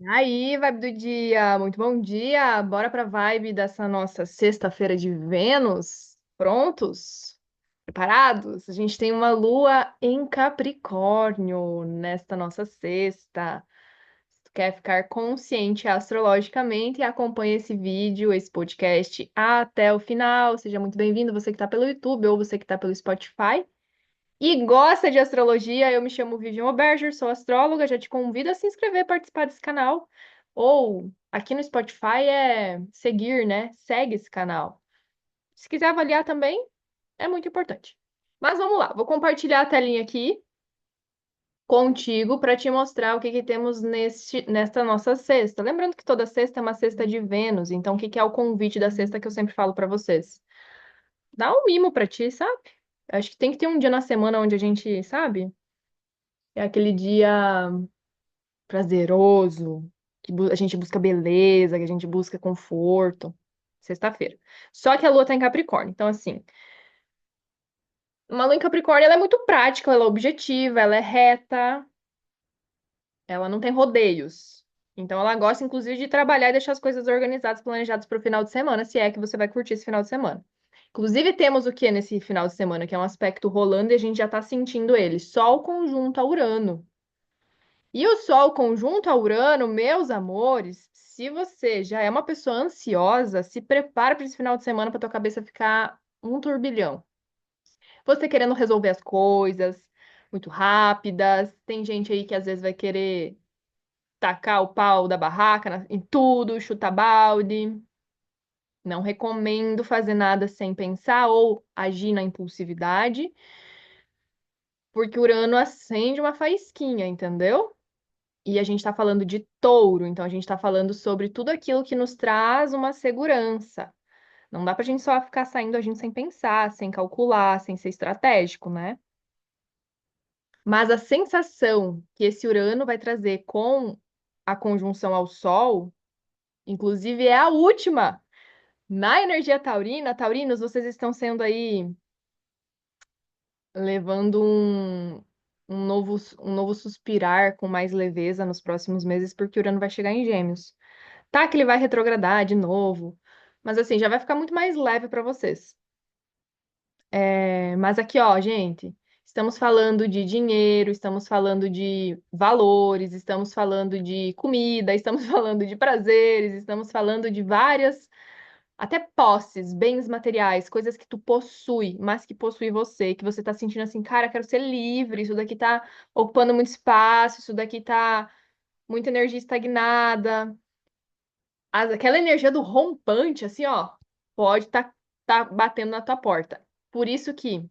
Aí, vibe do dia, muito bom dia. Bora pra vibe dessa nossa sexta-feira de Vênus. Prontos? Preparados? A gente tem uma lua em Capricórnio nesta nossa sexta. Se tu quer ficar consciente astrologicamente, acompanhe esse vídeo, esse podcast até o final. Seja muito bem-vindo, você que está pelo YouTube ou você que está pelo Spotify. E gosta de astrologia, eu me chamo Vivian Oberger, sou astróloga, já te convido a se inscrever, participar desse canal. Ou aqui no Spotify é seguir, né? Segue esse canal. Se quiser avaliar também, é muito importante. Mas vamos lá, vou compartilhar a telinha aqui contigo para te mostrar o que que temos nesta nossa sexta. Lembrando que toda sexta é uma sexta de Vênus, então o que que é o convite da sexta que eu sempre falo para vocês? Dá um mimo para ti, sabe? Acho que tem que ter um dia na semana onde a gente, sabe? É aquele dia prazeroso, que a gente busca beleza, que a gente busca conforto. Sexta-feira. Só que a lua tá em Capricórnio. Então, assim, uma lua em Capricórnio, ela é muito prática, ela é objetiva, ela é reta, ela não tem rodeios. Então, ela gosta, inclusive, de trabalhar e deixar as coisas organizadas, planejadas para o final de semana, se é que você vai curtir esse final de semana. Inclusive, temos o que nesse final de semana, que é um aspecto rolando e a gente já está sentindo ele. Sol conjunto a Urano. E o Sol conjunto a Urano, meus amores, se você já é uma pessoa ansiosa, se prepara para esse final de semana para tua cabeça ficar um turbilhão. Você querendo resolver as coisas muito rápidas, tem gente aí que às vezes vai querer tacar o pau da barraca em tudo, chutar balde. Não recomendo fazer nada sem pensar ou agir na impulsividade, porque Urano acende uma faísquinha, entendeu? E a gente está falando de touro, então a gente está falando sobre tudo aquilo que nos traz uma segurança. Não dá para a gente só ficar saindo agindo sem pensar, sem calcular, sem ser estratégico, né? Mas a sensação que esse Urano vai trazer com a conjunção ao Sol, inclusive é a última. Na energia taurina, taurinos, vocês estão sendo aí levando um novo suspirar com mais leveza nos próximos meses, porque Urano vai chegar em Gêmeos. Tá que ele vai retrogradar de novo, mas assim, já vai ficar muito mais leve para vocês. Mas aqui, ó, gente, estamos falando de dinheiro, estamos falando de valores, estamos falando de comida, estamos falando de prazeres, estamos falando de várias, até posses, bens materiais, coisas que tu possui, mas que possui você, que você tá sentindo assim, cara, quero ser livre, isso daqui tá ocupando muito espaço, isso daqui tá muita energia estagnada. Aquela energia do rompante, assim, ó, pode tá batendo na tua porta. Por isso que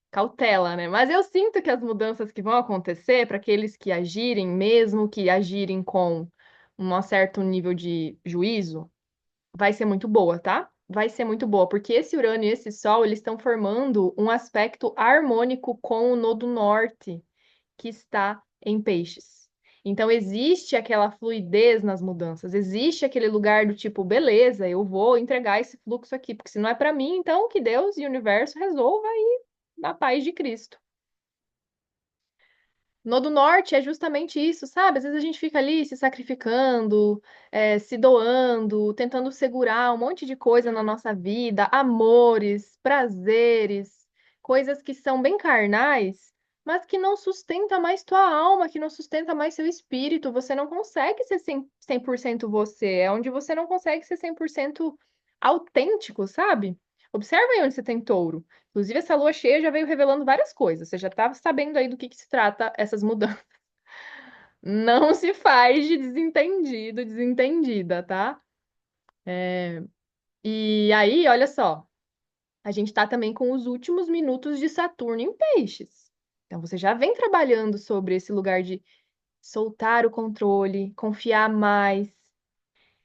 cautela, né? Mas eu sinto que as mudanças que vão acontecer para aqueles que agirem, mesmo que agirem com um certo nível de juízo, vai ser muito boa, tá? Vai ser muito boa, porque esse Urano e esse Sol, eles estão formando um aspecto harmônico com o nodo norte, que está em Peixes. Então, existe aquela fluidez nas mudanças, existe aquele lugar do tipo, beleza, eu vou entregar esse fluxo aqui, porque se não é para mim, então que Deus e o universo resolva aí na paz de Cristo. No do norte é justamente isso, sabe? Às vezes a gente fica ali se sacrificando, se doando, tentando segurar um monte de coisa na nossa vida, amores, prazeres, coisas que são bem carnais, mas que não sustenta mais tua alma, que não sustenta mais seu espírito. Você não consegue ser 100% você, é onde você não consegue ser 100% autêntico, sabe? Observa aí onde você tem touro. Inclusive, essa lua cheia já veio revelando várias coisas. Você já estava sabendo aí do que se trata essas mudanças. Não se faz de desentendido, desentendida, tá? E aí, olha só, a gente está também com os últimos minutos de Saturno em Peixes. Então, você já vem trabalhando sobre esse lugar de soltar o controle, confiar mais.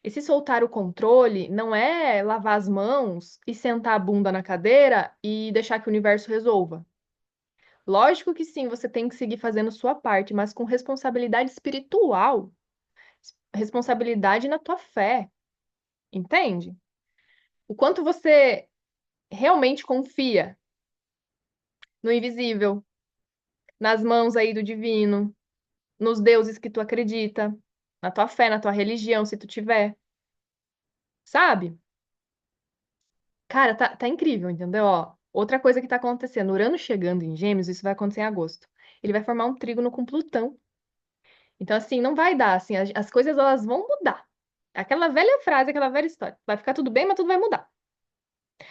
Esse soltar o controle não é lavar as mãos e sentar a bunda na cadeira e deixar que o universo resolva. Lógico que sim, você tem que seguir fazendo sua parte, mas com responsabilidade espiritual, responsabilidade na tua fé, entende? O quanto você realmente confia no invisível, nas mãos aí do divino, nos deuses que tu acredita. na tua fé, na tua religião, se tu tiver, sabe? Cara, tá incrível, entendeu? Ó, outra coisa que tá acontecendo, Urano chegando em Gêmeos, isso vai acontecer em agosto. Ele vai formar um trígono com Plutão. Então, assim, não vai dar, assim, as coisas elas vão mudar. Aquela velha frase, aquela velha história. Vai ficar tudo bem, mas tudo vai mudar.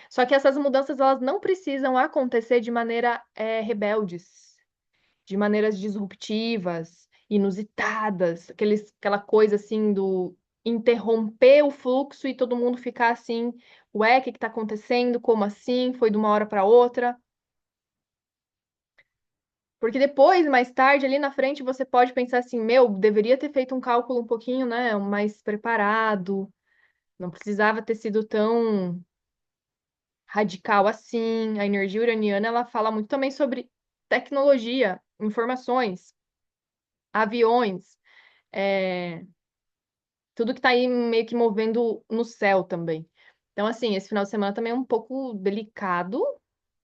Só que essas mudanças, elas não precisam acontecer de maneira, rebeldes, de maneiras disruptivas, inusitadas, aquela coisa, assim, do interromper o fluxo e todo mundo ficar assim, ué, o que que tá acontecendo? Como assim? Foi de uma hora para outra? Porque depois, mais tarde, ali na frente, você pode pensar assim, meu, deveria ter feito um cálculo um pouquinho, né, mais preparado, não precisava ter sido tão radical assim. A energia uraniana, ela fala muito também sobre tecnologia, informações, aviões, é, tudo que tá aí meio que movendo no céu também. Então, assim, esse final de semana também é um pouco delicado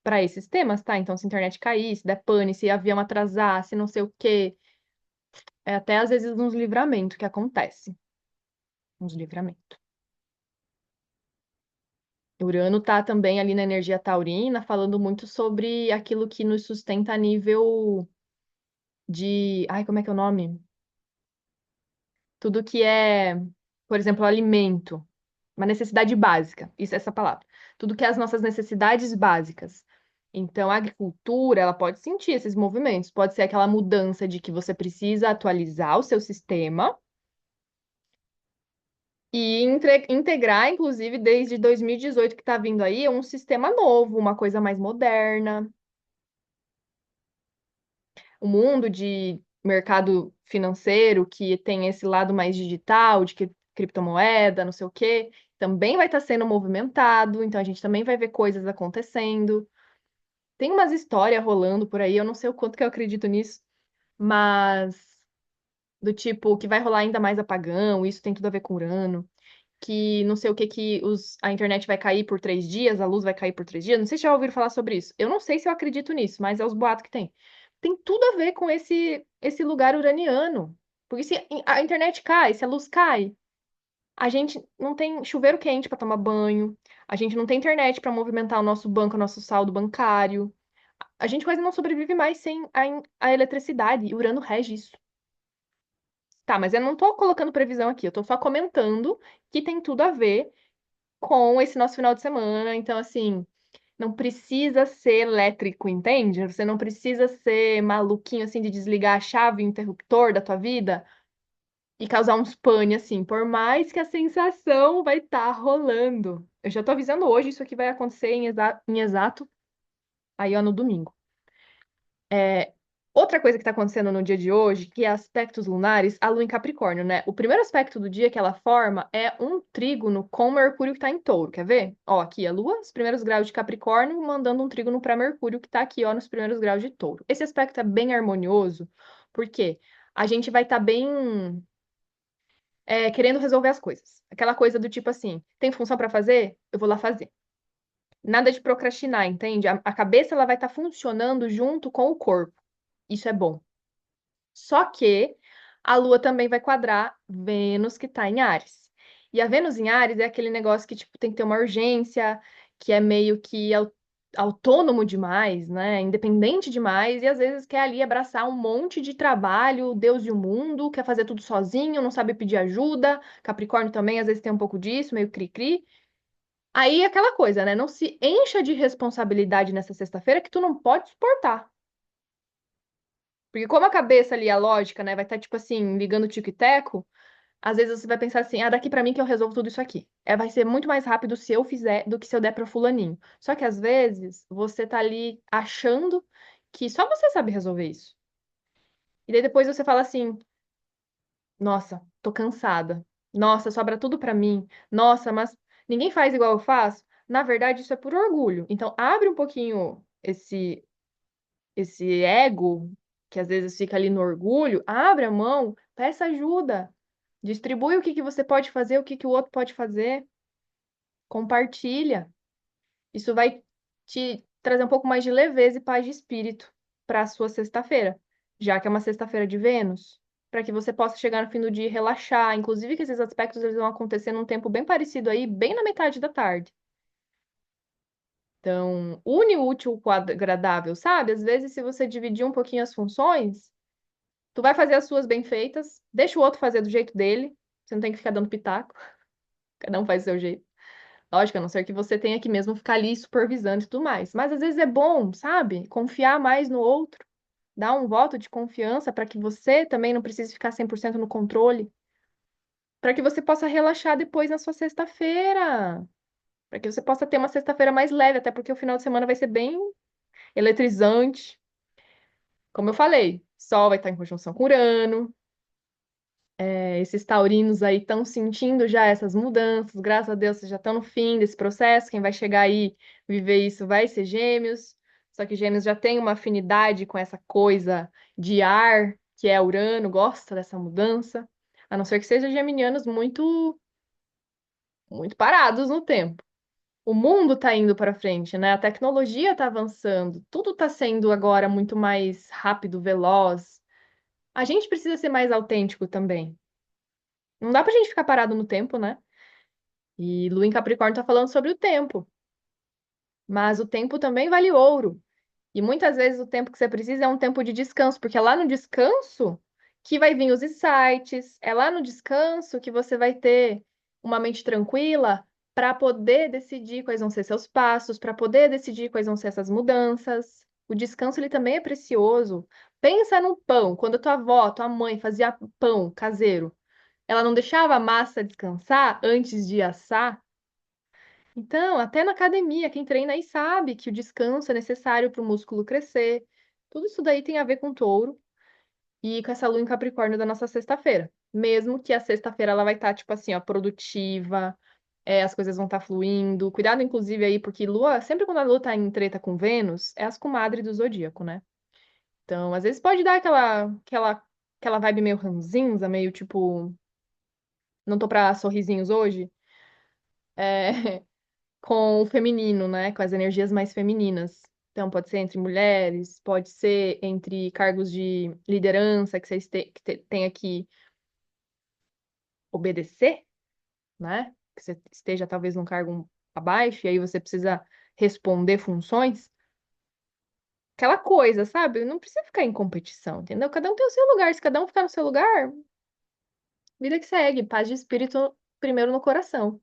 para esses temas, tá? Então, se a internet cair, se der pane, se avião atrasar, se não sei o quê. É até às vezes uns livramentos que acontece. Uns livramentos. Urano tá também ali na energia taurina, falando muito sobre aquilo que nos sustenta a nível de. Ai, como é que é o nome? Tudo que é, por exemplo, alimento. Uma necessidade básica. Isso é essa palavra. Tudo que é as nossas necessidades básicas. Então, a agricultura, ela pode sentir esses movimentos. Pode ser aquela mudança de que você precisa atualizar o seu sistema. E integrar, inclusive, desde 2018 que está vindo aí, um sistema novo, uma coisa mais moderna. O mundo de mercado financeiro, que tem esse lado mais digital, de criptomoeda, não sei o quê, também vai estar sendo movimentado. Então, a gente também vai ver coisas acontecendo. Tem umas histórias rolando por aí, eu não sei o quanto que eu acredito nisso, mas do tipo que vai rolar ainda mais apagão, isso tem tudo a ver com Urano. Que não sei o que que a internet vai cair por 3 dias, a luz vai cair por 3 dias. Não sei se já ouviram falar sobre isso. Eu não sei se eu acredito nisso, mas é os boatos que tem. Tem tudo a ver com esse lugar uraniano. Porque se a internet cai, se a luz cai, a gente não tem chuveiro quente para tomar banho, a gente não tem internet para movimentar o nosso banco, o nosso saldo bancário. A gente quase não sobrevive mais sem a eletricidade. E Urano rege isso. Tá, mas eu não tô colocando previsão aqui, eu tô só comentando que tem tudo a ver com esse nosso final de semana. Então, assim, não precisa ser elétrico, entende? Você não precisa ser maluquinho assim de desligar a chave, o interruptor da tua vida e causar uns pane assim, por mais que a sensação vai estar rolando. Eu já tô avisando hoje, isso aqui vai acontecer em exato aí, ó, no domingo. É, outra coisa que está acontecendo no dia de hoje, que é aspectos lunares, a Lua em Capricórnio, né? O primeiro aspecto do dia que ela forma é um trígono com Mercúrio que está em Touro, quer ver? Ó, aqui a Lua, os primeiros graus de Capricórnio, mandando um trígono para Mercúrio que está aqui, ó, nos primeiros graus de Touro. Esse aspecto é bem harmonioso, porque a gente vai estar bem querendo resolver as coisas. Aquela coisa do tipo assim, tem função para fazer? Eu vou lá fazer. Nada de procrastinar, entende? A cabeça ela vai estar funcionando junto com o corpo. Isso é bom. Só que a Lua também vai quadrar Vênus, que está em Áries. E a Vênus em Áries é aquele negócio que tipo, tem que ter uma urgência, que é meio que autônomo demais, né? Independente demais, e às vezes quer ali abraçar um monte de trabalho, Deus e o mundo, quer fazer tudo sozinho, não sabe pedir ajuda. Capricórnio também às vezes tem um pouco disso, meio cri-cri. Aí é aquela coisa, né? Não se encha de responsabilidade nessa sexta-feira que tu não pode suportar. Porque como a cabeça ali, a lógica, né, vai estar, tipo assim, ligando o tico e teco, às vezes você vai pensar assim, ah, daqui pra mim que eu resolvo tudo isso aqui. Vai ser muito mais rápido se eu fizer do que se eu der pra fulaninho. Só que às vezes você tá ali achando que só você sabe resolver isso. E daí depois você fala assim, nossa, tô cansada. Nossa, sobra tudo pra mim. Nossa, mas ninguém faz igual eu faço. Na verdade, isso é por orgulho. Então, abre um pouquinho esse ego, que às vezes fica ali no orgulho, abre a mão, peça ajuda, distribui o que que você pode fazer, o que que o outro pode fazer, compartilha. Isso vai te trazer um pouco mais de leveza e paz de espírito para a sua sexta-feira, já que é uma sexta-feira de Vênus. para que você possa chegar no fim do dia e relaxar. Inclusive que esses aspectos eles vão acontecer num tempo bem parecido aí, bem na metade da tarde. Então, une o útil com o agradável, sabe? Às vezes, se você dividir um pouquinho as funções, tu vai fazer as suas bem feitas, deixa o outro fazer do jeito dele, você não tem que ficar dando pitaco, cada um faz do seu jeito. Lógico, a não ser que você tenha que mesmo ficar ali supervisando e tudo mais. Mas às vezes é bom, sabe? Confiar mais no outro, dar um voto de confiança para que você também não precise ficar 100% no controle, para que você possa relaxar depois na sua sexta-feira, para que você possa ter uma sexta-feira mais leve, até porque o final de semana vai ser bem eletrizante. Como eu falei, Sol vai estar em conjunção com Urano. Esses taurinos aí estão sentindo já essas mudanças, graças a Deus, vocês já estão no fim desse processo. Quem vai chegar aí viver isso vai ser Gêmeos. Só que Gêmeos já tem uma afinidade com essa coisa de ar, que é Urano, gosta dessa mudança. A não ser que sejam geminianos muito parados no tempo. O mundo está indo para frente, né? A tecnologia está avançando, tudo está sendo agora muito mais rápido, veloz. A gente precisa ser mais autêntico também. Não dá pra gente ficar parado no tempo, né? E Lua em Capricórnio tá falando sobre o tempo, mas o tempo também vale ouro. E muitas vezes o tempo que você precisa é um tempo de descanso, porque é lá no descanso que vai vir os insights, é lá no descanso que você vai ter uma mente tranquila para poder decidir quais vão ser seus passos, para poder decidir quais vão ser essas mudanças. O descanso ele também é precioso. Pensa no pão, quando a tua avó, tua mãe fazia pão caseiro, ela não deixava a massa descansar antes de assar. Então, até na academia, quem treina aí sabe que o descanso é necessário para o músculo crescer. Tudo isso daí tem a ver com touro e com essa lua em Capricórnio da nossa sexta-feira. Mesmo que a sexta-feira ela vai estar, tipo assim, ó, produtiva, as coisas vão estar fluindo. Cuidado, inclusive, aí, porque lua, sempre quando a lua tá em treta com Vênus, é as comadres do zodíaco, né? Então, às vezes pode dar aquela vibe meio ranzinza, meio tipo, não tô pra sorrisinhos hoje. Com o feminino, né? Com as energias mais femininas. Então, pode ser entre mulheres, pode ser entre cargos de liderança que vocês tenha que obedecer, né? Que você esteja talvez num cargo abaixo, e aí você precisa responder funções. Aquela coisa, sabe? Não precisa ficar em competição, entendeu? Cada um tem o seu lugar. Se cada um ficar no seu lugar, vida que segue. Paz de espírito primeiro no coração.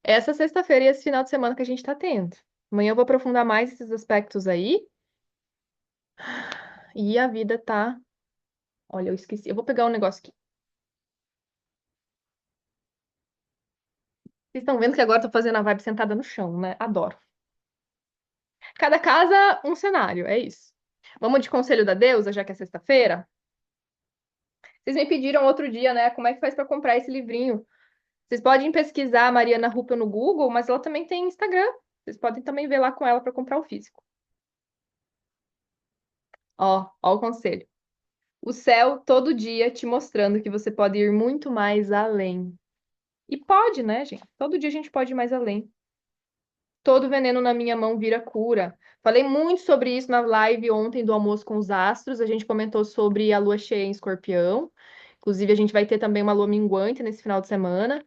Essa sexta-feira e esse final de semana que a gente tá tendo. Amanhã eu vou aprofundar mais esses aspectos aí. E a vida tá. Olha, eu esqueci. Eu vou pegar um negócio aqui. Vocês estão vendo que agora eu tô fazendo a vibe sentada no chão, né? Adoro. Cada casa, um cenário, é isso. Vamos de conselho da deusa, já que é sexta-feira? Vocês me pediram outro dia, né? Como é que faz pra comprar esse livrinho? Vocês podem pesquisar a Mariana Ruppel no Google, mas ela também tem Instagram. Vocês podem também ver lá com ela para comprar o físico. Ó o conselho. O céu todo dia te mostrando que você pode ir muito mais além. E pode, né, gente? Todo dia a gente pode ir mais além. Todo veneno na minha mão vira cura. Falei muito sobre isso na live ontem do Almoço com os Astros. A gente comentou sobre a lua cheia em Escorpião. Inclusive, a gente vai ter também uma lua minguante nesse final de semana.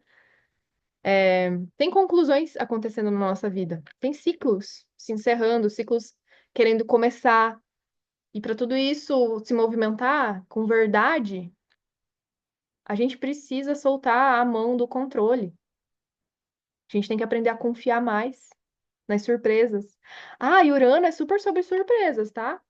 Tem conclusões acontecendo na nossa vida. Tem ciclos se encerrando, ciclos querendo começar. E para tudo isso se movimentar com verdade, a gente precisa soltar a mão do controle. A gente tem que aprender a confiar mais nas surpresas. Ah, e Urano é super sobre surpresas, tá?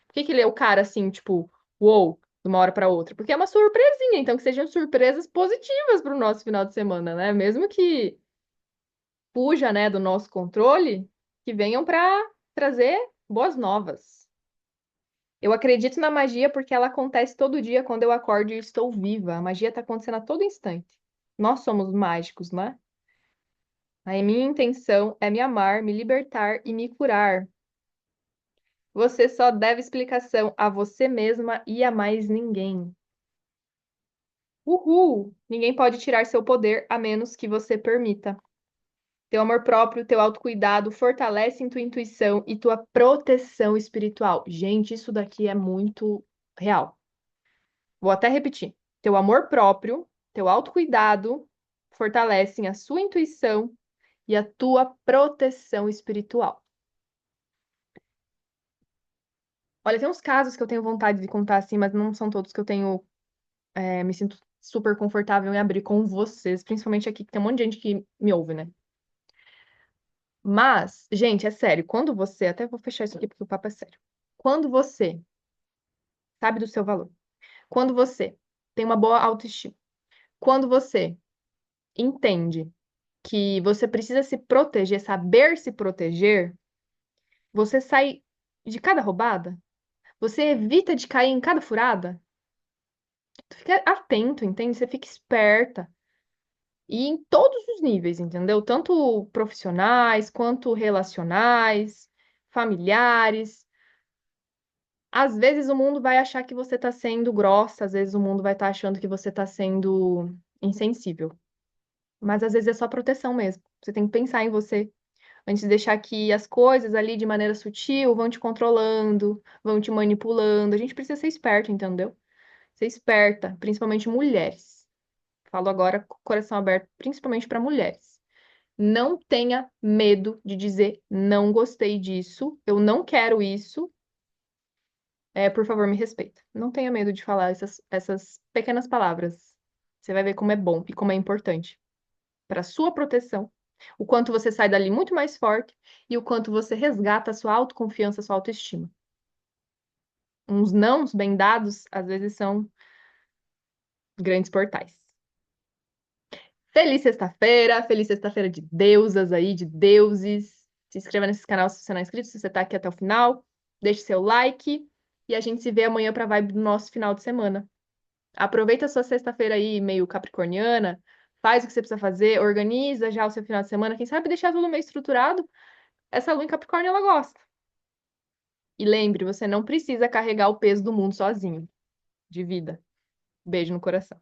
Por que que ele é o cara assim, tipo, uou, de uma hora para outra? Porque é uma surpresinha, então que sejam surpresas positivas para o nosso final de semana, né? Mesmo que fuja, né, do nosso controle, que venham para trazer boas novas. Eu acredito na magia porque ela acontece todo dia quando eu acordo e estou viva. A magia está acontecendo a todo instante. Nós somos mágicos, né? A minha intenção é me amar, me libertar e me curar. Você só deve explicação a você mesma e a mais ninguém. Uhul! Ninguém pode tirar seu poder a menos que você permita. Teu amor próprio, teu autocuidado fortalecem tua intuição e tua proteção espiritual. Gente, isso daqui é muito real. Vou até repetir. Teu amor próprio, teu autocuidado fortalecem a sua intuição e a tua proteção espiritual. Olha, tem uns casos que eu tenho vontade de contar assim, mas não são todos que eu tenho, me sinto super confortável em abrir com vocês, principalmente aqui, que tem um monte de gente que me ouve, né? Mas, gente, é sério, quando você, até vou fechar isso aqui porque o papo é sério. Quando você sabe do seu valor, quando você tem uma boa autoestima, quando você entende que você precisa se proteger, saber se proteger, você sai de cada roubada, você evita de cair em cada furada, tu fica atento, entende? Você fica esperta. E em todos os níveis, entendeu? Tanto profissionais, quanto relacionais, familiares. Às vezes o mundo vai achar que você tá sendo grossa, às vezes o mundo vai estar achando que você tá sendo insensível. Mas às vezes é só proteção mesmo. Você tem que pensar em você antes de deixar que as coisas ali de maneira sutil vão te controlando, vão te manipulando. A gente precisa ser esperto, entendeu? Ser esperta, principalmente mulheres. Falo agora com o coração aberto, principalmente para mulheres. Não tenha medo de dizer não gostei disso, eu não quero isso, por favor, me respeita. Não tenha medo de falar essas pequenas palavras. Você vai ver como é bom e como é importante para sua proteção. O quanto você sai dali muito mais forte e o quanto você resgata a sua autoconfiança, a sua autoestima. Uns nãos bem dados, às vezes, são grandes portais. Feliz sexta-feira de deusas aí, de deuses. Se inscreva nesse canal se você não é inscrito, se você tá aqui até o final. Deixe seu like e a gente se vê amanhã para a vibe do nosso final de semana. Aproveita a sua sexta-feira aí, meio capricorniana, faz o que você precisa fazer, organiza já o seu final de semana. Quem sabe deixar tudo meio estruturado. Essa lua em Capricórnio, ela gosta. E lembre, você não precisa carregar o peso do mundo sozinho. De vida. Beijo no coração.